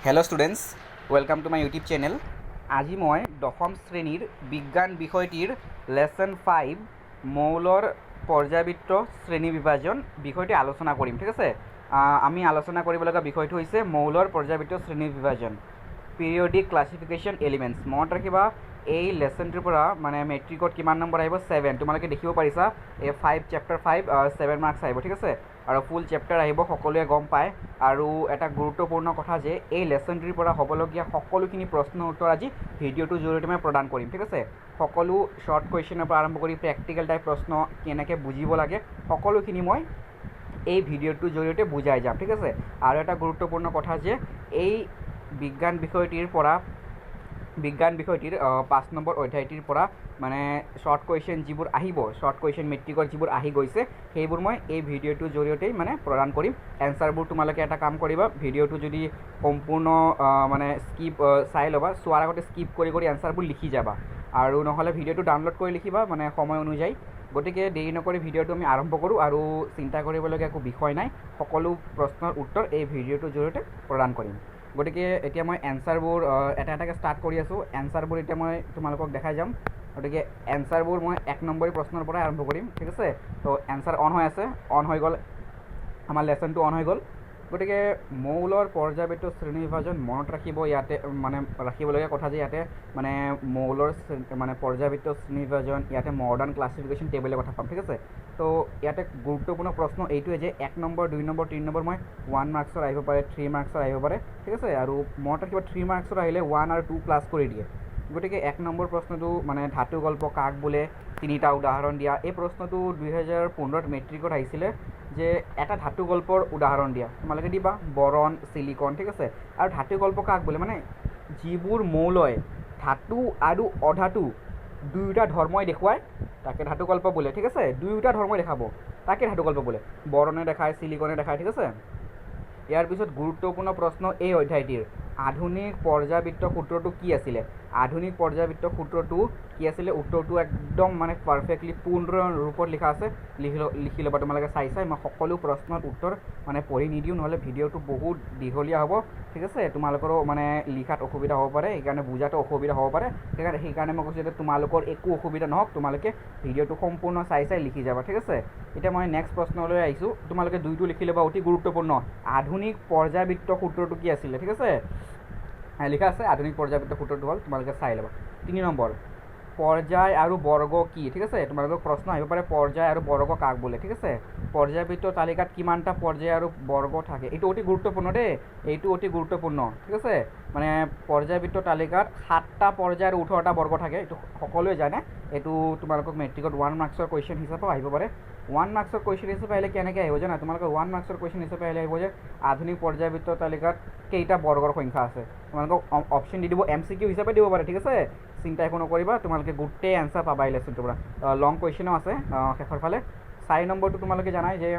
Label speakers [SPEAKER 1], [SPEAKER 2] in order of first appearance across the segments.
[SPEAKER 1] Hello' students, welcome to my YouTube channel. আজি মই দশম শ্ৰেণীৰ বিজ্ঞান বিষয়টিৰ লেচন 5 মৌলৰ পৰ্যাবৃত্ত শ্ৰেণী বিভাজন বিষয়টি আলোচনা কৰিম। ঠিক আছে, আমি আলোচনা কৰিবলগা বিষয়টো হৈছে মৌলৰ পৰ্যাবৃত্ত শ্ৰেণী বিভাজন, পিৰিয়ডিক ক্লাছিফিকেশ্যন এলিমেণ্টছ। মনত ৰাখিবা, এই লেচনটোৰ পৰা মানে মেট্ৰিকত কিমান নম্বৰ আহিব? 7। তোমালোকে দেখিব পাৰিছা, এই চেপ্টাৰ 5 7 মাৰ্কছ আহিব। ঠিক আছে, আৰু ফুল চেপ্টাৰ আহিব, সকলোৱে গম পায়। আৰু এটা গুৰুত্বপূৰ্ণ কথা যে এই লেচনটোৰ পৰা হ'বলগীয়া সকলোখিনি প্ৰশ্নৰ উত্তৰ আজি ভিডিঅ'টোৰ জৰিয়তে মই প্ৰদান কৰিম। ঠিক আছে, সকলো শ্বৰ্ট কুৱেশ্যনৰ পৰা আৰম্ভ কৰি প্ৰেক্টিকেল টাইপ প্ৰশ্ন কেনেকৈ বুজিব লাগে সকলোখিনি মই এই ভিডিঅ'টোৰ জৰিয়তে বুজাই যাম। ঠিক আছে, আৰু এটা গুৰুত্বপূৰ্ণ কথা যে এই বিজ্ঞান বিষয়টিৰ 5 নম্বৰ অধ্যায়টিৰ পৰা মানে শ্বৰ্ট কুৱেশ্যন যিবোৰ আহিব, শ্বৰ্ট কুৱেশ্যন মেট্ৰিকৰ যিবোৰ আহি গৈছে, সেইবোৰ মই এই ভিডিঅ'টোৰ জৰিয়তেই মানে প্ৰদান কৰিম। এনচাৰবোৰ তোমালোকে এটা কাম কৰিবা, ভিডিঅ'টো যদি সম্পূৰ্ণ মানে চাই ল'বা, চোৱাৰ আগতে স্কিপ কৰি এনচাৰবোৰ লিখি যাবা, আৰু নহ'লে ভিডিঅ'টো ডাউনলোড কৰি লিখিবা মানে সময় অনুযায়ী। গতিকে দেৰি নকৰি ভিডিঅ'টো আমি আৰম্ভ কৰোঁ, আৰু চিন্তা কৰিবলগীয়া একো বিষয় নাই, সকলো প্ৰশ্নৰ উত্তৰ এই ভিডিঅ'টোৰ জৰিয়তে প্ৰদান কৰিম। গতিকে এতিয়া মই এনচাৰবোৰ এটা এটাকৈ ষ্টাৰ্ট কৰি আছোঁ। এনচাৰবোৰ এতিয়া মই তোমালোকক দেখাই যাম। গতিকে এনচাৰবোৰ মই 1 নম্বৰী প্ৰশ্নৰ পৰাই আৰম্ভ কৰিম। ঠিক আছে, তো এনচাৰ অন হৈ আছে, অন হৈ গ'ল, আমাৰ লেচনটো অন হৈ গ'ল। গতিকে মৌলৰ পৰ্যাবৃত্ত শ্ৰেণী বিভাজন মনত ৰাখিব, ইয়াতে মানে ৰাখিবলগীয়া কথা যে ইয়াতে মানে মৌলৰ মানে পৰ্যাবৃত্ত শ্ৰেণী বিভাজন, ইয়াতে মডাৰ্ণ ক্লাছিফিকেশ্যন টেবুলৰ কথা পাম। ঠিক আছে, তো ইয়াতে গুৰুত্বপূৰ্ণ প্ৰশ্ন এইটোৱে যে 1 নম্বৰ 2 নম্বৰ 3 নম্বৰ মই 1 মাৰ্কছৰ আহিব পাৰে, 3 মাৰ্কছৰ আহিব পাৰে। ঠিক আছে, আৰু মনত ৰাখিব 3 মাৰ্কছৰ আহিলে 1 আৰু 2 প্লাছ কৰি দিয়ে। গতিকে 1 নম্বৰ প্ৰশ্নটো মানে ধাতু গল্প কাক বোলে, 3টা উদাহৰণ দিয়া। এই প্ৰশ্নটো 2015 মেট্ৰিকত আহিছিলে যে এটা ধাতু গল্পৰ উদাহৰণ দিয়া, তোমালোকে দিবা বৰণ, চিলিকন। ঠিক আছে, আৰু ধাতু গল্প কাক বোলে, মানে যিবোৰ মৌলয় ধাতু আৰু অধাতু দুয়োটা ধৰ্মই দেখুৱায় তাকে ধাতু গল্প বোলে। ঠিক আছে, দুয়োটা ধৰ্মই দেখাব তাকে ধাতু গল্প বোলে, বৰণে দেখায়, চিলিকনে দেখায়। ঠিক আছে, ইয়াৰ পিছত গুৰুত্বপূৰ্ণ প্ৰশ্ন এই অধ্যায়টিৰ, আধুনিক পৰ্যাবৃত্ত সূত্ৰটো কি আছিলে? আধুনিক পৰ্যাবৃত্ত সূত্ৰটো কি আছিলে? উত্তৰটো একদম মানে পাৰফেক্টলি পূৰ্ণ ৰূপত লিখা আছে, লিখি ল'বা তোমালোকে চাই মই সকলো প্ৰশ্নৰ উত্তৰ মানে পঢ়ি নিদিওঁ, নহ'লে ভিডিঅ'টো বহুত দীঘলীয়া হ'ব। ঠিক আছে, তোমালোকৰো মানে লিখাত অসুবিধা হ'ব পাৰে, সেইকাৰণে বুজাটো অসুবিধা হ'ব পাৰে। সেইকাৰণে মই কৈছোঁ যে তোমালোকৰ একো অসুবিধা নহওক, তোমালোকে ভিডিঅ'টো সম্পূৰ্ণ চাই লিখি যাবা। ঠিক আছে, এতিয়া মই নেক্সট প্ৰশ্নলৈ আহিছোঁ, তোমালোকে 2টো লিখি ল'বা, অতি গুৰুত্বপূৰ্ণ। আধুনিক পৰ্যাবৃত্ত সূত্ৰটো কি আছিলে? ঠিক আছে, লিখা আছে আধুনিক পৰ্যাবৃত্ত সূত্ৰটো হ'ল, তোমালোকে চাই ল'বা। 3 নম্বৰ, পৰ্যায় আৰু বৰ্গ কি? ঠিক আছে, তোমালোকৰ প্ৰশ্ন আহিব পাৰে পৰ্যায় আৰু বৰ্গ কাক বোলে। ঠিক আছে, পৰ্যাবৃত্ত তালিকাত কিমানটা পৰ্যায় আৰু বৰ্গ থাকে? এইটো অতি গুৰুত্বপূৰ্ণ দেই, এইটো অতি গুৰুত্বপূৰ্ণ। ঠিক আছে, মানে পৰ্যাবৃত্ত তালিকাত 7টা পৰ্যায় আৰু 18টা বৰ্গ থাকে, এইটো সকলোৱে জানে। এইটো তোমালোকক মেট্ৰিকত 1 মাৰ্কছৰ কুৱেশ্যন হিচাপেও আহিব পাৰে। 1 মাৰ্কছৰ কুৱেশ্যন হিচাপে আহিলে কেনেকৈ আহিব জানা? তোমালোকৰ 1 মাৰ্কছৰ কুৱেশ্যন হিচাপে আহিব যে আধুনিক পৰ্যাবৃত্ত তালিকাত কেইটা বৰ্গৰ সংখ্যা আছে? তোমালোকক অপশ্যন দি দিব, MCQ হিচাপে দিব পাৰে। ঠিক আছে, চিন্তা একো নকৰিবা, তোমালোকে গোটেই এনচাৰ পাবা এই লেচনটোৰ পৰা। লং কুৱেশ্যনো আছে শেষৰ ফালে। 4 নম্বৰটো তোমালোকে জানাই যে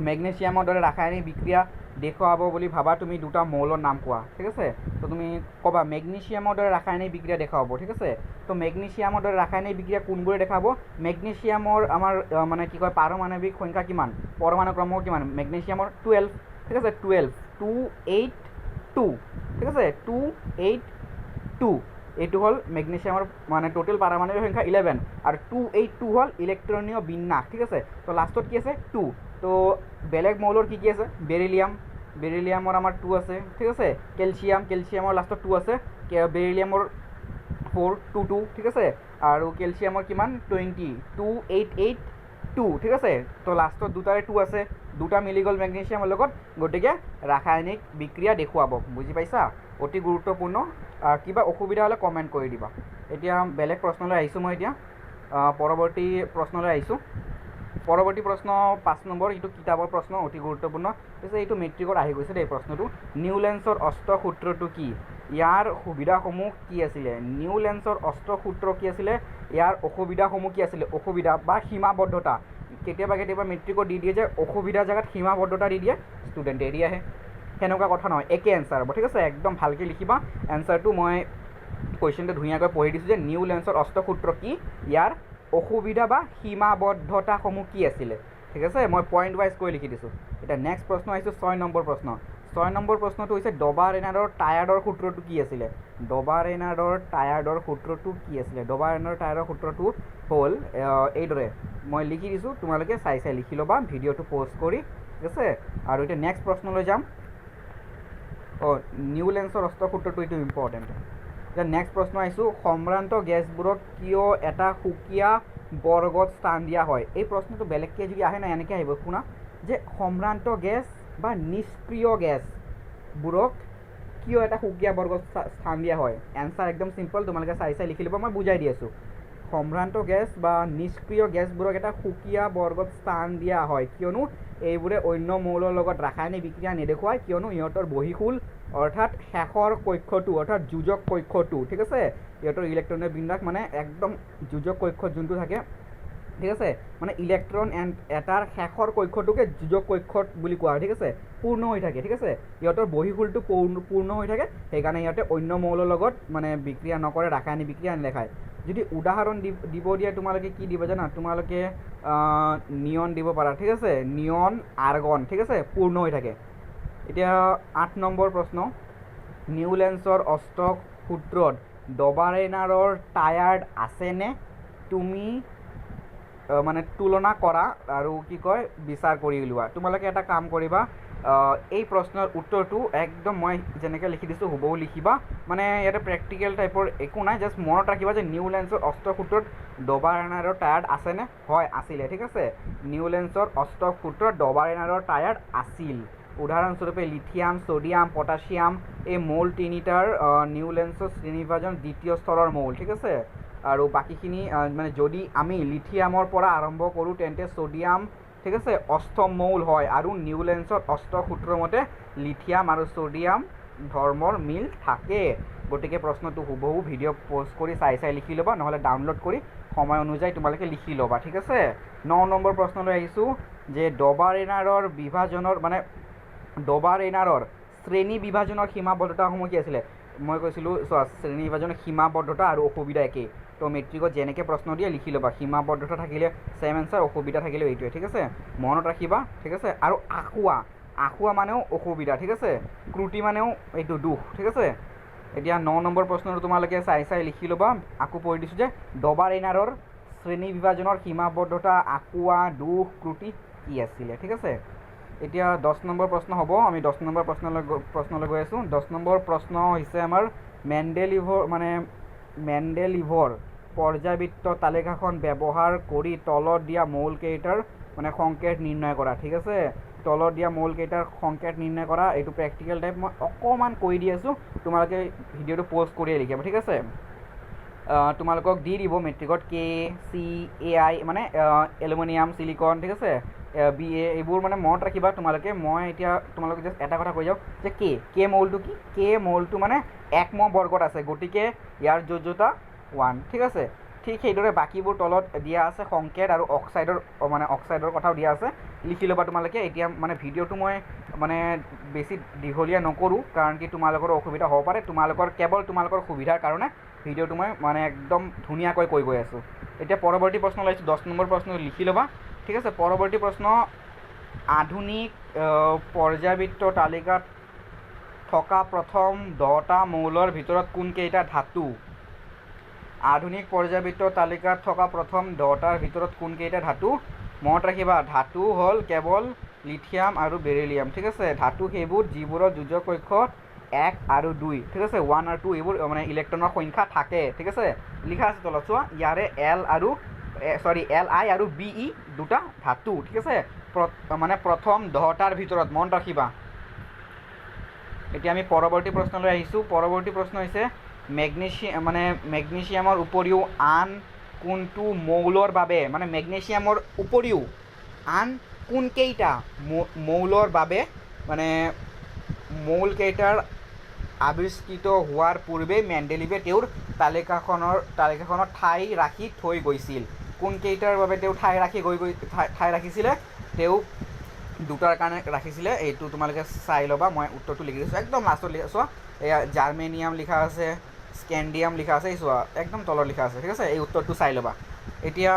[SPEAKER 1] মেগনেছিয়ামৰ দৰে ৰাসায়নিক বিক্ৰিয়া দেখুৱাব বুলি ভাবা তুমি 2টা মৌলৰ নাম কোৱা। ঠিক আছে, তো তুমি ক'বা মেগনেছিয়ামৰ দৰে ৰাসায়নিক বিক্ৰিয়া দেখুৱাব। ঠিক আছে, তো মেগনেছিয়ামৰ দৰে ৰাসায়নিক বিক্ৰিয়া কোনবোৰে দেখাব? মেগনেছিয়ামৰ আমাৰ মানে কি কয় পাৰমাণৱিক সংখ্যা কিমান, পৰমাণু ক্ৰম কিমান? মেগনেছিয়ামৰ 12। ঠিক আছে, 12 282। ঠিক আছে, 282 এইটো হ'ল মেগনেছিয়ামৰ মানে টোটেল পাৰমাণৱিক সংখ্যা 11, আৰু 282 হ'ল ইলেক্ট্ৰনীয় বিন্যাস। ঠিক আছে, তো লাষ্টত কি আছে? 2। তো বেলেগ মৌলৰ কি আছে? বেৰিলিয়ামৰ আমাৰ 2 আছে। ঠিক আছে, কেলছিয়ামৰ লাষ্টত 2 আছে, বেৰিলিয়ামৰ 4 2 2। ঠিক আছে, আৰু কেলছিয়ামৰ কিমান? 20 2882। ঠিক আছে, তো লাষ্টত 2টাৰে 2 আছে, 2টা মিলি গ'ল মেগনেছিয়ামৰ লগত, গতিকে ৰাসায়নিক বিক্ৰিয়া দেখুৱাব। বুজি পাইছা? অতি গুৰুত্বপূৰ্ণ। কিবা অসুবিধা হ'লে কমেণ্ট কৰি দিবা। এতিয়া বেলেগ প্ৰশ্নলৈ আহিছোঁ মই, এতিয়া পৰৱৰ্তী প্ৰশ্নলৈ আহিছোঁ। পৰৱৰ্তী প্ৰশ্ন 5 নম্বৰ, এইটো কিতাপৰ প্ৰশ্ন, অতি গুৰুত্বপূৰ্ণ। পিছে এইটো মেট্ৰিকত আহি গৈছে দেই প্ৰশ্নটো। নিউলেন্সৰ অস্ত্ৰ সূত্ৰটো কি? ইয়াৰ সুবিধাসমূহ কি আছিলে? নিউলেন্সৰ অস্ত্ৰ সূত্ৰ কি আছিলে? ইয়াৰ অসুবিধাসমূহ কি আছিলে? অসুবিধা বা সীমাবদ্ধতা। কেতিয়াবা মেট্ৰিকত দি দিয়ে যে অসুবিধাৰ জেগাত সীমাবদ্ধতা দি দিয়ে, ষ্টুডেণ্টে এৰি আহে। সেনেকুৱা কথা নহয়, একে এনচাৰ হ'ব। ঠিক আছে, একদম ভালকৈ লিখিবা এনচাৰটো। মই কুৱেশ্যনটো ধুনীয়াকৈ পঢ়ি দিছোঁ যে নিউলেন্সৰ অস্ত্ৰ সূত্ৰ কি, ইয়াৰ অসুবিধা বা সীমাবদ্ধতাসমূহ কি আছিলে। ঠিক আছে, মই পইণ্ট ৱাইজ কৰি লিখি দিছোঁ। এতিয়া নেক্সট প্ৰশ্ন আহিছোঁ 6 নম্বৰ প্ৰশ্ন। 6 নম্বৰ প্ৰশ্নটো হৈছে ডবা ৰেনাৰ্ডৰ টায়াৰ্ডৰ সূত্ৰটো কি আছিলে? ডবা ৰেনাৰ্ডৰ টায়াৰ্ডৰ সূত্ৰটো কি আছিলে? ডবা ৰেনাৰ্ডৰ টায়াৰ্ডৰ সূত্ৰটো হ'ল এইদৰে, মই লিখি দিছোঁ, তোমালোকে চাই লিখি ল'বা ভিডিঅ'টো প'জ কৰি, ঠিক আছে? আৰু এতিয়া নেক্সট প্ৰশ্নলৈ যাম। নিউলেন্সৰ অষ্টক সূত্ৰটো এইটো ইম্পৰ্টেণ্ট। এতিয়া নেক্সট প্ৰশ্ন আহিছোঁ, সম্ভ্ৰান্ত গেছবোৰক কিয় এটা সুকীয়া বৰ্গত স্থান দিয়া হয়? এই প্ৰশ্নটো বেলেগকৈ যদি আহে না এনেকৈ আহিব, শুনা, যে সম্ভ্ৰান্ত গেছ বা নিষ্ক্ৰিয় গেছবোৰক কিয় এটা সুকীয়া বৰ্গত স্থান দিয়া হয়? এনচাৰ একদম চিম্পল, তোমালোকে চাই লিখি ল'ব, মই বুজাই দি আছোঁ। সম্ভ্ৰান্ত গেছ বা নিষ্ক্ৰিয় গেছবোৰক এটা সুকীয়া বৰ্গত স্থান দিয়া হয় কিয়নো এইবোৰে অন্য মৌলৰ লগত ৰাসায়নিক বিক্ৰিয়া নেদেখুৱায়, কিয়নো ইহঁতৰ বহিঃশূল অৰ্থাৎ শেষৰ কক্ষটো অৰ্থাৎ যোজক কক্ষটো, ঠিক আছে, ইহঁতৰ ইলেক্ট্ৰনৰ বিন্যাস মানে একদম যোজক কক্ষত যোনটো থাকে, ঠিক আছে, মানে ইলেক্ট্ৰন এটাৰ শেষৰ কক্ষটোকে যোজক কক্ষত বুলি কোৱা হয়, ঠিক আছে, পূৰ্ণ হৈ থাকে, ঠিক আছে, ইহঁতৰ বহিঃশূলটো পূৰ্ণ হৈ থাকে, সেইকাৰণে ইহঁতে অন্য মৌলৰ লগত মানে বিক্ৰিয়া নকৰে, ৰাসায়নিক বিক্ৰিয়া নেদেখায়। যদি উদাহৰণ দিব দিয়ে তোমালোকে কি দিব জানা? তোমালোকে নিয়ন দিব পাৰা, ঠিক আছে, নিয়ন আৰ্গন, ঠিক আছে, পূৰ্ণ হৈ থাকে। এতিয়া 8 নম্বৰ প্ৰশ্ন, নিউলেন্সৰ অষ্টক সূত্ৰত ডবা ৰেনাৰৰ টায়াৰ্ড আছেনে? তুমি মানে তুলনা কৰা আৰু কি কয় বিচাৰ কৰি উলিওৱা। তোমালোকে এটা কাম কৰিবা, এই প্ৰশ্নৰ উত্তৰটো একদম মই যেনেকৈ লিখি দিছোঁ হুবহু লিখিবা, মানে ইয়াতে প্ৰেক্টিকেল টাইপৰ একো নাই, জাষ্ট মনত ৰাখিবা যে নিউলেন্সৰ অষ্টক সূত্ৰত ডবা ৰেনাৰৰ টায়াৰ্ড আছেনে? হয়, আছিলে, ঠিক আছে, নিউলেন্সৰ অষ্টক সূত্ৰত ডবা ৰেনাৰৰ টায়াৰ্ড আছিল। উদাহৰণস্বৰূপে লিথিয়াম, ছ'ডিয়াম, পটাছিয়াম, এই মৌল তিনিটাৰ নিউলেন্সৰ শ্ৰেণীবিভাজন দ্বিতীয় স্তৰৰ মৌল, ঠিক আছে, আৰু বাকীখিনি মানে যদি আমি লিথিয়ামৰ পৰা আৰম্ভ কৰোঁ তেন্তে ছ'ডিয়াম, ঠিক আছে, অষ্টম মৌল হয়, আৰু নিউলেন্সৰ অষ্টক সূত্ৰৰ মতে লিথিয়াম আৰু ছ'ডিয়াম ধৰ্মৰ মিল থাকে। গতিকে প্ৰশ্নটো হুবহু ভিডিঅ' প'জ কৰি চাই লিখি ল'বা, নহ'লে ডাউনলোড কৰি সময় অনুযায়ী তোমালোকে লিখি ল'বা, ঠিক আছে? 9 নম্বৰ প্ৰশ্নলৈ আহিছোঁ, যে ডবা ৰেনাৰৰ বিভাজনৰ মানে ডবা ৰেনাৰৰ শ্ৰেণী বিভাজনৰ সীমাবদ্ধতাসমূহ কি আছিলে? মই কৈছিলোঁ চোৱা, শ্ৰেণী বিভাজনৰ সীমাবদ্ধতা আৰু অসুবিধা একেই, তো মেট্ৰিকত যেনেকৈ প্ৰশ্ন দিয়ে লিখি ল'বা, সীমাবদ্ধতা থাকিলে ছেম এনচাৰ, অসুবিধা থাকিলে এইটোৱে, ঠিক আছে, মনত ৰাখিবা, ঠিক আছে? আৰু আখুৱা মানেও অসুবিধা, ঠিক আছে, ক্ৰুটি মানেও এইটো দুখ, ঠিক আছে? এতিয়া 9 নম্বৰ প্ৰশ্নটো তোমালোকে চাই লিখি ল'বা, আকৌ পঢ়ি দিছোঁ যে ডবা ৰেনাৰৰ শ্ৰেণী বিভাজনৰ সীমাবদ্ধতা, আখুৱা, দুখ, ক্ৰুটি কি আছিলে, ঠিক আছে? এতিয়া 10 নম্বৰ প্ৰশ্ন হ'ব, আমি 10 নম্বৰ প্ৰশ্নলৈ গৈ আছোঁ। 10 নম্বৰ প্ৰশ্ন হৈছে আমাৰ মেণ্ডেলিভৰ পৰ্যাবৃত্ত তালিকাখন ব্যৱহাৰ কৰি তলত দিয়া মৌলকেইটাৰ মানে সংকেত নিৰ্ণয় কৰা, ঠিক আছে, তলত দিয়া মৌলকেইটাৰ সংকেত নিৰ্ণয় কৰা, এইটো প্ৰেক্টিকেল টাইপ, মই অকণমান কৈ দি আছোঁ, তোমালোকে ভিডিঅ'টো প'জ কৰিয়ে লিখিবা, ঠিক আছে? তোমালোকক দি দিব মেট্ৰিকত KCAI মানে এলুমিনিয়াম, চিলিকন, ঠিক আছে, BA, এইবোৰ মানে মনত ৰাখিবা তোমালোকে। মই এতিয়া তোমালোকে জাষ্ট এটা কথা কৈ যাওঁ যে কে মৌলটো কি? কে মৌলটো মানে 1 মহ বৰ্গত আছে, গতিকে ইয়াৰ যোজ্যতা 1, ঠিক আছে? ঠিক সেইদৰে বাকীবোৰ তলত দিয়া আছে সংকেত আৰু অক্সাইডৰ কথাও দিয়া আছে, লিখি ল'বা তোমালোকে। এতিয়া মানে ভিডিঅ'টো মই মানে বেছি দীঘলীয়া নকৰোঁ, কাৰণ কি তোমালোকৰ অসুবিধা হ'ব পাৰে, কেৱল তোমালোকৰ সুবিধাৰ কাৰণে ভিডিঅ'টো মই মানে একদম ধুনীয়াকৈ কৈ গৈ আছোঁ। এতিয়া পৰৱৰ্তী প্ৰশ্ন লৈছোঁ, 10 নম্বৰ প্ৰশ্ন লিখি ল'বা, ঠিক আছে? পৰৱৰ্তী প্ৰশ্ন, আধুনিক পৰ্যাবৃত্ত তালিকাত থকা প্ৰথম 10টা মৌলৰ ভিতৰত কোনকেইটা ধাতু? আধুনিক পৰ্যাবৃত্ত তালিকাত থকা প্ৰথম 10টাৰ ভিতৰত কোনকেইটা ধাতু? মনত ৰাখিবা, ধাতু হ'ল কেৱল লিথিয়াম আৰু বেৰিলিয়াম, ঠিক আছে? ধাতু সেইবোৰ যিবোৰৰ যোজক কক্ষ 1 আৰু 2, ঠিক আছে, 1 আৰু 2 এইবোৰ মানে ইলেক্ট্ৰনৰ সংখ্যা থাকে, ঠিক আছে, লিখা আছে তলত চোৱা, ইয়াৰে Li আৰু Be দুটা ধাতু, ঠিক আছে, মানে প্ৰথম 10টাৰ ভিতৰত, মনত ৰাখিবা। এতিয়া আমি পৰৱৰ্তী প্ৰশ্নলৈ আহিছোঁ। পৰৱৰ্তী প্ৰশ্ন হৈছে মেগনেছিয়ামৰ উপৰিও আন কোনটো মৌলৰ বাবে, মানে মেগনেছিয়ামৰ উপৰিও আন কোনকেইটা মৌলৰ বাবে মানে মৌলকেইটাৰ আৱিষ্কৃত হোৱাৰ পূৰ্বে মেণ্ডেলিভে তেওঁৰ তালিকাখনত ঠাই ৰাখি থৈ গৈছিল? কোনকেইটাৰ বাবে তেওঁ ঠাই ৰাখিছিলে? তেওঁ দুটাৰ কাৰণে ৰাখিছিলে, এইটো তোমালোকে চাই ল'বা, মই উত্তৰটো লিখি দিছোঁ, একদম লাষ্টত চোৱা, এয়া জাৰ্মেনিয়াম লিখা আছে, স্কেণ্ডিয়াম লিখা আছে, এই চোৱা একদম তলত লিখা আছে, ঠিক আছে? এই উত্তৰটো চাই ল'বা। এতিয়া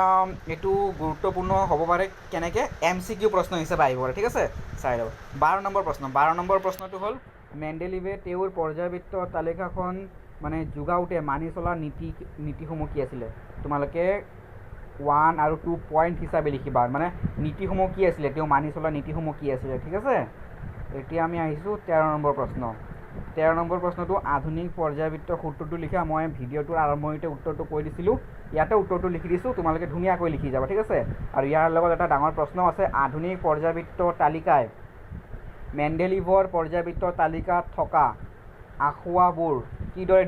[SPEAKER 1] এইটো গুৰুত্বপূৰ্ণ হ'ব পাৰে কেনেকৈ MCQ প্ৰশ্ন হিচাপে আহিব পাৰে ঠিক আছে চাই ল'ব 12 নম্বৰ প্ৰশ্নটো হ'ল মেণ্ডেলিভে তেওঁৰ পৰ্যায়বৃত্ত তালিকাখন মানে যোগাওঁতে মানি চলা নীতিসমূহ কি আছিলে তোমালোকে 1 আৰু 2 পইণ্ট হিচাপে লিখিবা মানে নীতিসমূহ কি আছিলে তেওঁ মানি চলা নীতিসমূহ কি আছিলে ঠিক আছে এতিয়া আমি আহিছোঁ 13 নম্বৰ প্ৰশ্নটো আধুনিক পৰ্যায়বৃত্ত সূত্ৰটো লিখা মই ভিডিঅ'টোৰ আৰম্ভণিতে উত্তৰটো কৈ দিছিলোঁ ইয়াতে উত্তৰটো লিখি দিছোঁ তোমালোকে ধুনীয়াকৈ লিখি যাবা ঠিক আছে আৰু ইয়াৰ লগত এটা ডাঙৰ প্ৰশ্ন আছে আধুনিক পৰ্যায়বৃত্ত তালিকায় মেণ্ডেলিভৰ পৰ্যায়বৃত্ত তালিকাত থকা আসোঁৱাহবোৰ কিদৰে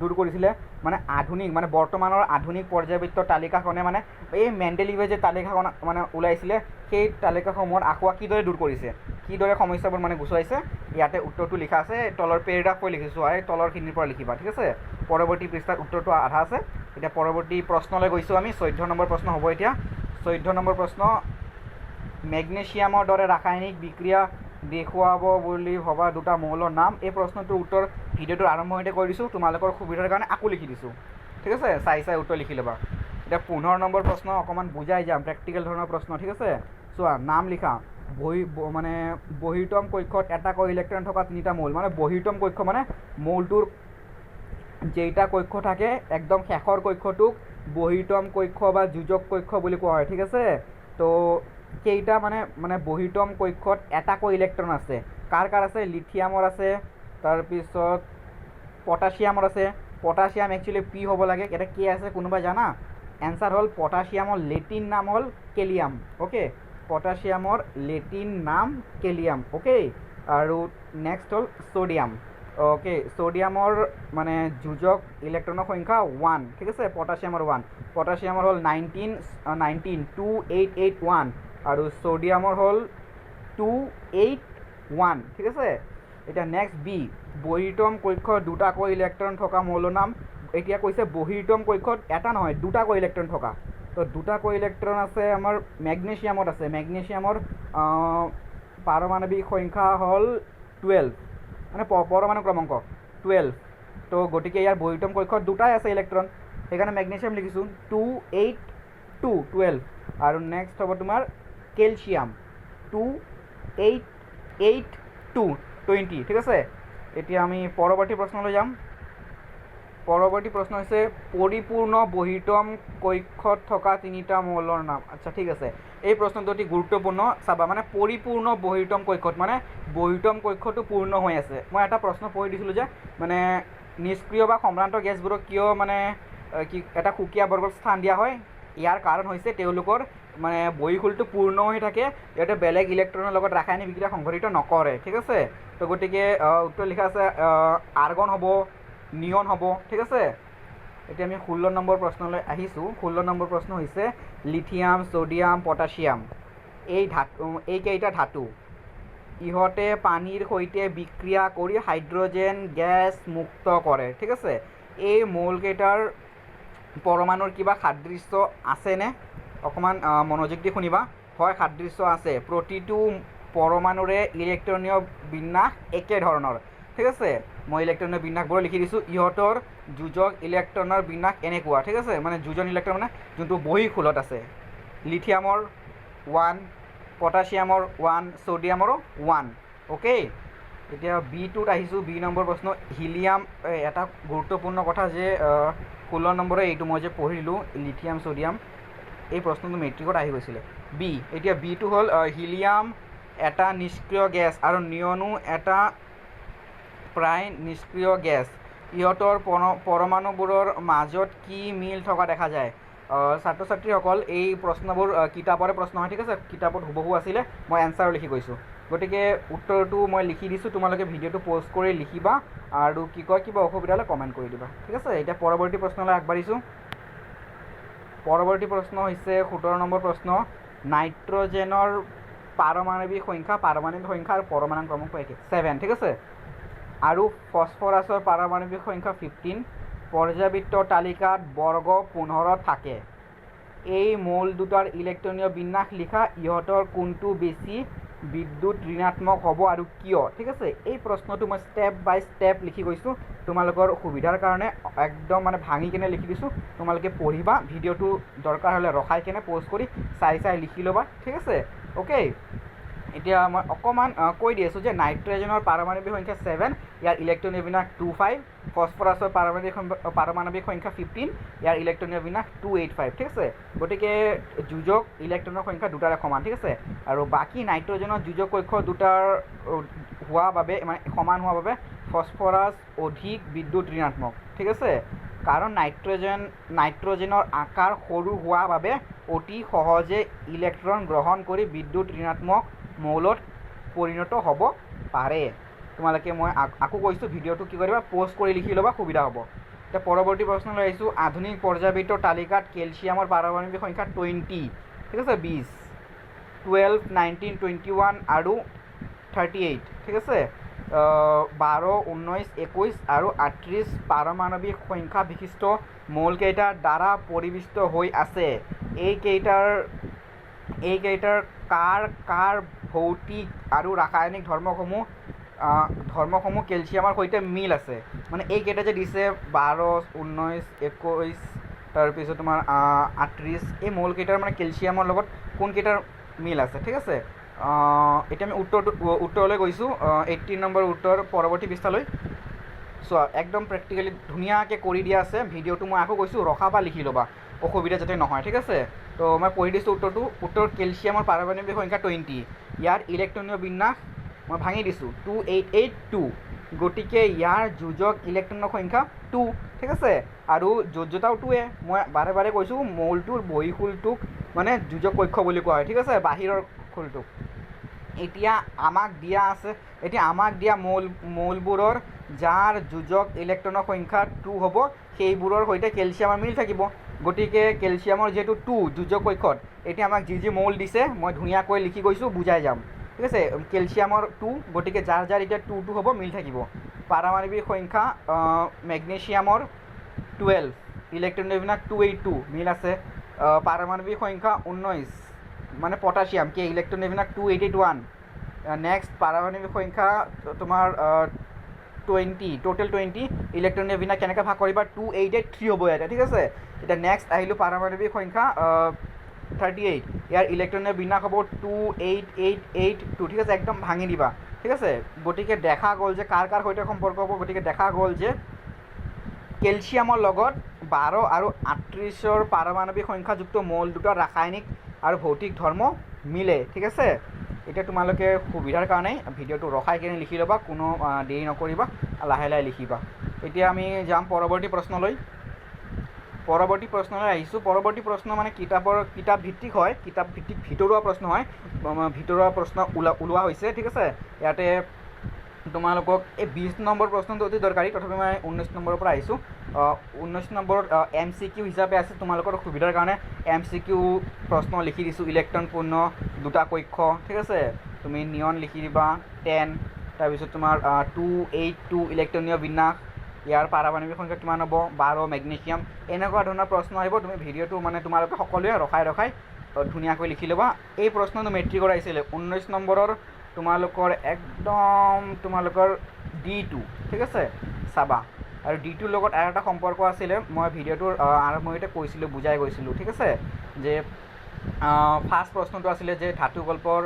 [SPEAKER 1] দূৰ কৰিছিলে মানে আধুনিক মানে বৰ্তমানৰ আধুনিক পৰ্যায়বৃত্ত তালিকাখনে মানে এই মেণ্ডেলিভে যে তালিকাখন মানে ওলাইছিলে সেই তালিকাসমূহৰ আসোঁৱাহ কিদৰে দূৰ কৰিছে কিদৰে সমস্যাবোৰ মানে গুচুৱাইছে ইয়াতে উত্তৰটো লিখা আছে তলৰ পেৰেগ্ৰাফ কৈ লিখিছোঁ আৰু তলৰখিনিৰ পৰা লিখিবা ঠিক আছে পৰৱৰ্তী পৃষ্ঠাত উত্তৰটো আধা আছে এতিয়া পৰৱৰ্তী প্ৰশ্নলৈ গৈছোঁ আমি 14 নম্বৰ প্ৰশ্ন হ'ব এতিয়া 14 নম্বৰ প্ৰশ্ন মেগনেছিয়ামৰ দৰে ৰাসায়নিক বিক্ৰিয়া দেখুৱাব বুলি ভবা দুটা মৌলৰ নাম এই প্ৰশ্নটোৰ উত্তৰ ভিডিঅ'টোৰ আৰম্ভণিতে কৈ দিছোঁ তোমালোকৰ সুবিধাৰ কাৰণে আকৌ লিখি দিছোঁ ঠিক আছে চাই উত্তৰ লিখি ল'বা এতিয়া 15 নম্বৰ প্ৰশ্ন অকণমান বুজাই যাম প্ৰেক্টিকেল ধৰণৰ প্ৰশ্ন ঠিক আছে চোৱা নাম লিখা মানে বহিৰ্তম কক্ষত এটাকৈ ইলেক্ট্ৰন থকা 3টা মৌল মানে বহিৰ্তম কক্ষ মানে মৌলটোৰ যেইটা কক্ষ থাকে একদম শেষৰ কক্ষটোক বহিৰ্তম কক্ষ বা যোজক কক্ষ বুলি কোৱা হয় ঠিক আছে তো কেইটা মানে বহিৰ্তম কক্ষত এটাকৈ ইলেক্ট্ৰন আছে কাৰ আছে লিথিয়ামৰ আছে তাৰপিছত পটাছিয়ামৰ আছে পটাছিয়াম একচুৱেলি পি হ'ব লাগে এটা কে আছে কোনোবা জানা এনচাৰ হ'ল পটাছিয়ামৰ লেটিন নাম হ'ল কেলিয়াম অ'কে পটাছিয়ামৰ লেটিন নাম কেলিয়াম অ'কে আৰু নেক্সট হ'ল ছ'ডিয়াম অ'কে ছ'ডিয়ামৰ মানে যোজক ইলেক্ট্ৰনৰ সংখ্যা 1 ঠিক আছে পটাছিয়ামৰ হ'ল 288 আৰু ছ'ডিয়ামৰ হ'ল 281 ঠিক আছে এতিয়া নেক্সট বি বহিৰ্তম কক্ষত দুটাকৈ ইলেক্ট্ৰন থকা মৌলৰ নাম এতিয়া কৈছে বহিৰ্তম কক্ষত এটা নহয় দুটাকৈ ইলেক্ট্ৰন থকা তো দুটাকৈ ইলেক্ট্ৰন আছে আমাৰ মেগনেছিয়ামত আছে মেগনেছিয়ামৰ পাৰমাণৱিক সংখ্যা হ'ল 12 মানে পৰমাণু ক্ৰমাংক 12 তো গতিকে ইয়াৰ বহিৰ্তম কক্ষত দুটাই আছে ইলেক্ট্ৰন সেইকাৰণে মেগনেছিয়াম লিখিছোঁ 282 আৰু নেক্সট হ'ব তোমাৰ কেলছিয়াম 28820 ঠিক আছে এতিয়া আমি পৰৱৰ্তী প্ৰশ্নলৈ যাম পৰৱৰ্তী প্ৰশ্ন হৈছে পৰিপূৰ্ণ বহিৰ্তম কক্ষত থকা 3টা মৌলৰ নাম আচ্ছা ঠিক আছে এই প্ৰশ্নটো অতি গুৰুত্বপূৰ্ণ চাবা মানে পৰিপূৰ্ণ বহিৰ্তম কক্ষত মানে বহিৰ্তম কক্ষটো পূৰ্ণ হৈ আছে মই এটা প্ৰশ্ন পঢ়ি দিছিলোঁ যে মানে নিষ্ক্ৰিয় বা সম্ভ্ৰান্ত গেছবোৰক কিয় মানে কি এটা সুকীয়া বৰ্গত স্থান দিয়া হয় ইয়াৰ কাৰণ হৈছে তেওঁলোকৰ মানে বহিঃখুলটো পূৰ্ণ হৈ থাকে ইয়াতে বেলেগ ইলেক্ট্ৰনৰ লগত ৰাসায়নিক বিক্ৰিয়া সংঘটিত নকৰে ঠিক আছে তো গতিকে উত্তৰ লিখা আছে আৰ্গন হ'ব নিয়ন হ'ব ঠিক আছে এতিয়া আমি 16 নম্বৰ প্ৰশ্নলৈ আহিছোঁ 16 নম্বৰ প্ৰশ্ন হৈছে লিথিয়াম ছ'ডিয়াম পটাছিয়াম এই কেইটা ধাতু ইহঁতে পানীৰ সৈতে বিক্ৰিয়া কৰি হাইড্ৰজেন গেছ মুক্ত কৰে ঠিক আছে এই মৌলকেইটাৰ পৰমাণুৰ কিবা সাদৃশ্য আছেনে অকণমান মনোযোগ দি শুনিবা হয় সাদৃশ্য আছে প্ৰতিটো পৰমাণুৰে ইলেক্ট্ৰনীয় বিন্যাস একে ধৰণৰ ঠিক আছে মই ইলেক্ট্ৰনীয় বিন্যাসবোৰ লিখি দিছোঁ ইহঁতৰ যোজক ইলেক্ট্ৰনৰ বিন্যাস এনেকুৱা ঠিক আছে মানে যোজন ইলেক্ট্ৰন মানে যোনটো বহিঃখুলত আছে লিথিয়ামৰ 1 পটাছিয়ামৰ 1 ছ'ডিয়ামৰো 1 অ'কে এতিয়া B2ত আহিছোঁ B নম্বৰ প্ৰশ্ন হিলিয়াম এটা গুৰুত্বপূৰ্ণ কথা যে 16 নম্বৰে এইটো মই যে পঢ়িলোঁ লিথিয়াম ছ'ডিয়াম এই প্ৰশ্নটো মেট্ৰিকত আহি গৈছিলে বি এতিয়া বিটো হ'ল হিলিয়াম এটা নিষ্ক্ৰিয় গেছ আৰু নিয়নো এটা প্ৰায় নিষ্ক্ৰিয় গেছ ইহঁতৰ পৰমাণুবোৰৰ মাজত কি মিল থকা দেখা যায় ছাত্ৰ ছাত্ৰীসকল এই প্ৰশ্নবোৰ কিতাপৰে প্ৰশ্ন হয় ঠিক আছে কিতাপত হুবহু আছিলে মই এনচাৰো লিখি গৈছোঁ গতিকে উত্তৰটো মই লিখি দিছোঁ তোমালোকে ভিডিঅ'টো প'ষ্ট কৰি লিখিবা আৰু কি কয় কিবা অসুবিধা হ'লে কমেণ্ট কৰি দিবা ঠিক আছে এতিয়া পৰৱৰ্তী প্ৰশ্নলৈ আগবাঢ়িছোঁ পৰৱৰ্তী প্ৰশ্ন হৈছে 17 নম্বৰ প্ৰশ্ন নাইট্ৰজেনৰ পাৰমাণৱিক সংখ্যা আৰু পৰমাণু ক্ৰমাংক একে 7 ঠিক আছে আৰু ফছফৰাছৰ পাৰমাণৱিক সংখ্যা 15 পৰ্যায়বৃত্ত তালিকাত বৰ্গ 15 থাকে এই মৌল দুটাৰ ইলেক্ট্ৰনীয় বিন্যাস লিখা ইহঁতৰ কোনটো বেছি বিদ্যুৎ ঋণাত্মক হ'ব আৰু কিয়, ঠিক আছে। এই প্ৰশ্নটো মই ষ্টেপ বাই ষ্টেপ লিখি গৈছোঁ তোমালোকৰ সুবিধাৰ কাৰণে, একদম মানে ভাঙি কেনে লিখি দিছোঁ। তোমালোকে পঢ়িবা, ভিডিঅ'টো দৰকাৰ হ'লে ৰখাই কেনে প'জ কৰি চাই লিখি ল'বা, ঠিক আছে। অ'কে, এতিয়া মই অকণমান কৈ দি আছোঁ যে নাইট্ৰজেনৰ পাৰমাণৱিক সংখ্যা 7, ইয়াৰ ইলেক্ট্ৰনীয় বিন্যাস 25, ফছফৰাছৰ পাৰমাণৱিক সংখ্যা 15, ইয়াৰ ইলেক্ট্ৰনীয় বিন্যাস 285, ঠিক আছে। গতিকে যোজক ইলেক্ট্ৰনৰ সংখ্যা দুটাৰে সমান, ঠিক আছে। আৰু বাকী নাইট্ৰজেনৰ যোজক কক্ষ দুটাৰ হোৱা বাবে মানে সমান হোৱা বাবে ফছফৰাছ অধিক বিদ্যুৎ ঋণাত্মক, ঠিক আছে। কাৰণ নাইট্ৰজেনৰ আকাৰ সৰু হোৱা বাবে অতি সহজে ইলেক্ট্ৰন গ্ৰহণ কৰি বিদ্যুৎ ঋণাত্মক মৌলত পৰিণত হ'ব পাৰে। তোমালোকে মই আকৌ কৈছোঁ, ভিডিঅ'টো কি কৰিবা, প'জ কৰি লিখি ল'বা, সুবিধা হ'ব। এতিয়া পৰৱৰ্তী প্ৰশ্নলৈ আহিছোঁ। আধুনিক পৰ্যায়বৃত্তৰ তালিকাত কেলছিয়ামৰ পাৰমাণৱিক সংখ্যা 20, ঠিক আছে, 20, 12, 19, 21 আৰু 38, ঠিক আছে। 12, 19, 21 আৰু 38 পাৰমাণৱিক সংখ্যা বিশিষ্ট মৌলকেইটাৰ দ্বাৰা পৰিবেষ্টিত হৈ আছে। এইকেইটাৰ কাৰ ভৌতিক আৰু ৰাসায়নিক ধৰ্মসমূহ কেলছিয়ামৰ সৈতে মিল আছে। মানে এইকেইটা যে দিছে 12, 19, 21, তাৰপিছত তোমাৰ 38, এই মৌলকেইটাৰ মানে কেলছিয়ামৰ লগত কোনকেইটাৰ মিল আছে, ঠিক আছে। এতিয়া আমি উত্তৰলৈ গৈছোঁ। 18 নম্বৰ উত্তৰ পৰৱৰ্তী পৃষ্ঠালৈ চোৱা, একদম প্ৰেক্টিকেলি ধুনীয়াকৈ কৰি দিয়া আছে। ভিডিঅ'টো মই আকৌ কৈছোঁ, ৰখাবা, লিখি ল'বা, অসুবিধা যাতে নহয়, ঠিক আছে। তো মই পঢ়ি দিছোঁ উত্তৰটো। উত্তৰ কেলছিয়ামৰ পাৰমাণৱিক সংখ্যা 20, ইয়াৰ ইলেক্ট্ৰনীয় বিন্যাস মই ভাঙি দিছোঁ 2882, গতিকে ইয়াৰ যোজক ইলেক্ট্ৰনৰ সংখ্যা 2, ঠিক আছে। আৰু যোজ্যতাও 2য়ে। মই বাৰে বাৰে কৈছোঁ, মৌলটোৰ বহিঃশুলটোক মানে যোজক কক্ষ বুলি কোৱা হয়, ঠিক আছে, বাহিৰৰ খুলটোক। এতিয়া আমাক দিয়া মৌলবোৰৰ যাৰ যোজক ইলেক্ট্ৰনৰ সংখ্যা 2 হ'ব, সেইবোৰৰ সৈতে কেলছিয়ামৰ মিল থাকিব। গতিকে কেলছিয়ামৰ যিহেতু 2 যোজক কক্ষত, এতিয়া আমাক যি মৌল দিছে মই ধুনীয়াকৈ লিখি গৈছোঁ, বুজাই যাম, ঠিক আছে। কেলছিয়ামৰ 2, গতিকে যাৰ এতিয়া 2 হ'ব, মিল থাকিব। পাৰমাণৱিক সংখ্যা মেগনেছিয়ামৰ 12, ইলেক্ট্ৰনীয় বিন্যাস 282, মিল আছে। পাৰমাণৱিক সংখ্যা 19 মানে পটাছিয়াম, ইলেক্ট্ৰনীয় বিন্যাস 281। নেক্সট পাৰমাণৱিক সংখ্যা তোমাৰ 20, টোটেল 20, ইলেক্ট্ৰনীয় বিন্যাস কেনেকৈ ভাগ কৰিবা, 283 হ'ব ইয়াতে, ঠিক আছে। এতিয়া নেক্সট আহিলোঁ পাৰমাণৱিক সংখ্যা 38, ইয়াৰ ইলেক্ট্ৰনীয় বিন্যাস হ'ব 28882, ঠিক আছে। একদম ভাঙি দিবা, ঠিক আছে। গতিকে দেখা গ'ল যে কাৰ সৈতে সম্পৰ্ক হ'ব, গতিকে দেখা গ'ল যে কেলছিয়ামৰ লগত 12 আৰু 38ৰ পাৰমাণৱিক সংখ্যাযুক্ত মৌল দুটাৰ ৰাসায়নিক আৰু ভৌতিক ধৰ্ম মিলে, ঠিক আছে। এতিয়া তোমালোকে সুবিধাৰ কাৰণে ভিডিঅ'টো ৰখাই কিনে লিখি ল'বা, কোনো দেৰি নকৰিবা, লাহে লিখিবা। এতিয়া আমি যাম পৰৱৰ্তী প্ৰশ্নলৈ আহিছোঁ। পৰৱৰ্তী প্ৰশ্ন মানে কিতাপ ভিত্তিক হয়, কিতাপ ভিত্তিক ভিতৰুৱা প্ৰশ্ন হয়, ভিতৰুৱা প্ৰশ্ন ওলোৱা হৈছে, ঠিক আছে। ইয়াতে তোমালোকক এই 20 নম্বৰ প্ৰশ্নটো অতি দৰকাৰী, তথাপি মই 19 নম্বৰৰ পৰা আহিছোঁ। 19 নম্বৰত MCQ হিচাপে আছে, তোমালোকৰ সুবিধাৰ কাৰণে MCQ প্ৰশ্ন লিখি দিছোঁ। ইলেক্ট্ৰনপূৰ্ণ দুটা কক্ষ, ঠিক আছে, তুমি নিয়ন লিখি দিবা 10, তাৰপিছত তোমাৰ 282 ইলেক্ট্ৰনীয় বিন্যাস, ইয়াৰ পাৰমাণৱিক সংখ্যা কিমান হ'ব, 12, মেগনেছিয়াম, এনেকুৱা ধৰণৰ প্ৰশ্ন আহিব। তুমি ভিডিঅ'টো মানে তোমালোকে সকলোৱে ৰখাই ধুনীয়াকৈ লিখি ল'বা। এই প্ৰশ্নটো মেট্ৰিকৰ আহিছিলে 19 নম্বৰৰ, তোমালোকৰ D2, ঠিক আছে, চাবা। আৰু D2ৰ লগত আৰু এটা সম্পৰ্ক আছিলে, মই ভিডিঅ'টোৰ আৰম্ভণিতে কৈছিলোঁ, বুজাই গৈছিলোঁ, ঠিক আছে, যে ফাৰ্ষ্ট প্ৰশ্নটো আছিলে যে ধাতুকল্পৰ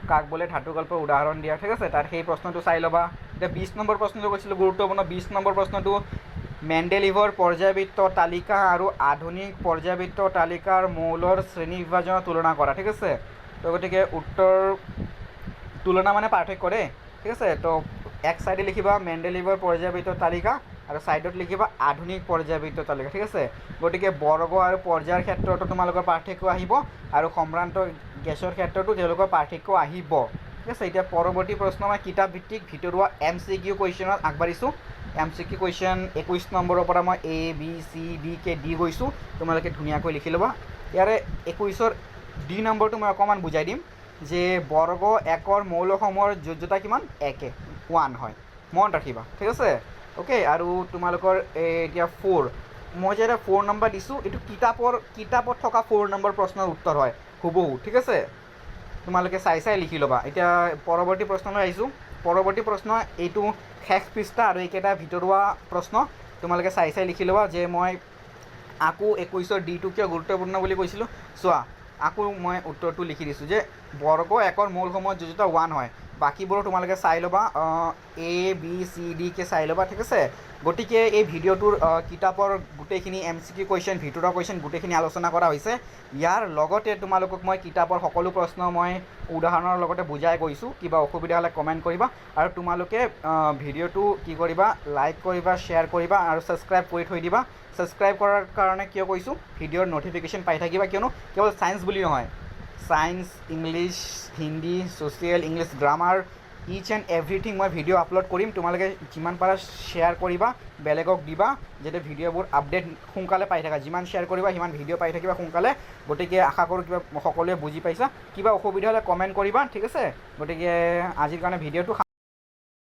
[SPEAKER 1] কাক বোলে, ধাতুকল্পৰ উদাহৰণ দিয়া, ঠিক আছে। তাত সেই প্ৰশ্নটো চাই ল'বা। এতিয়া 20 নম্বৰ প্ৰশ্নটো কৈছিলোঁ গুৰুত্বপূৰ্ণ। 20 নম্বৰ প্ৰশ্নটো মেণ্ডেলিভৰ পৰ্যায়বৃত্ত তালিকা আৰু আধুনিক পৰ্যায়বৃত্ত তালিকাৰ মৌলৰ শ্ৰেণী বিভাজনৰ তুলনা কৰা, ঠিক আছে। তো গতিকে উত্তৰ তুলনা মানে পাৰ্থক্য দেই, ঠিক আছে। তো এক চাইডে লিখিবা মেণ্ডেলিভৰ পৰ্যায়বৃত্ত তালিকা আৰু ছাইডত লিখিবা আধুনিক পৰ্যায়বৃত্ত তালিকা, ঠিক আছে। গতিকে বৰ্গ আৰু পৰ্যায়ৰ ক্ষেত্ৰতো তোমালোকৰ পাৰ্থক্য আহিব, আৰু সম্ভ্ৰান্ত গেছৰ ক্ষেত্ৰতো তেওঁলোকৰ পাৰ্থক্য আহিব, ঠিক আছে। এতিয়া পৰৱৰ্তী প্ৰশ্ন মই কিতাপ ভিত্তিক ভিতৰুৱা MCQ কুৱেশ্যনত আগবাঢ়িছোঁ। MCQ কুৱেশ্যন 21 নম্বৰৰ পৰা মই ABCD দি গৈছোঁ, তোমালোকে ধুনীয়াকৈ লিখি ল'বা। ইয়াৰে 21ৰ D নম্বৰটো মই অকণমান বুজাই দিম, যে বৰ্গ একৰ মৌলসমূহৰ যোজ্যতা কিমান, 1 হয়, মনত ৰাখিবা, ঠিক আছে। অ'কে, আৰু তোমালোকৰ এতিয়া 4, মই যে এটা 4 নম্বৰ দিছোঁ, এইটো কিতাপত থকা 4 নম্বৰ প্ৰশ্নৰ উত্তৰ হয় হুবহু, ঠিক আছে। তোমালোকে চাই চাই লিখি ল'বা। এতিয়া পৰৱৰ্তী প্ৰশ্নলৈ আহিছোঁ। পৰৱৰ্তী প্ৰশ্ন এইটো শেষ পৃষ্ঠা আৰু এইকেইটা ভিতৰুৱা প্ৰশ্ন তোমালোকে চাই চাই লিখি ল'বা যে মই আকৌ 21ৰ ডিটো কিয় গুৰুত্বপূৰ্ণ বুলি কৈছিলোঁ। চোৱা, আকৌ মই উত্তৰটো লিখি দিছোঁ যে বৰ্গ একৰ মূলসমূহত যোজিত 1 হয়। বাকীবোৰো তোমালোকে চাই ল'বা, A B C D কে চাই ল'বা, ঠিক আছে। গতিকে এই ভিডিঅ'টোৰ কিতাপৰ গোটেইখিনি MCQ কুৱেশ্যন, ভিতৰুৱা কুৱেশ্যন গোটেইখিনি আলোচনা কৰা হৈছে। ইয়াৰ লগতে তোমালোকক মই কিতাপৰ সকলো প্ৰশ্ন মই উদাহৰণৰ লগতে বুজাই কৈছোঁ। কিবা অসুবিধা হ'লে কমেণ্ট কৰিবা আৰু তোমালোকে ভিডিঅ'টো কি কৰিবা, লাইক কৰিবা, শ্বেয়াৰ কৰিবা আৰু ছাবস্ক্ৰাইব কৰি থৈ দিবা। ছাবস্ক্ৰাইব কৰাৰ কাৰণে কিয় কৈছোঁ, ভিডিঅ'ৰ ন'টিফিকেশ্যন পাই থাকিবা, কিয়নো কেৱল ছায়েন্স বুলি নহয়, science, English, Hindi, social, English grammar, each and everything মই ভিডিঅ' আপলোড কৰিম। তোমালোকে যিমান পাৰা শ্বেয়াৰ কৰিবা, বেলেগক দিবা, যাতে ভিডিঅ'বোৰ আপডেট সোনকালে পাই থাকা। যিমান শ্বেয়াৰ কৰিবা সিমান ভিডিঅ' পাই থাকিবা সোনকালে। গতিকে আশা কৰোঁ কিবা সকলোৱে বুজি পাইছা। কিবা অসুবিধা হ'লে কমেণ্ট কৰিবা, ঠিক আছে। গতিকে আজিৰ কাৰণে ভিডিঅ'টো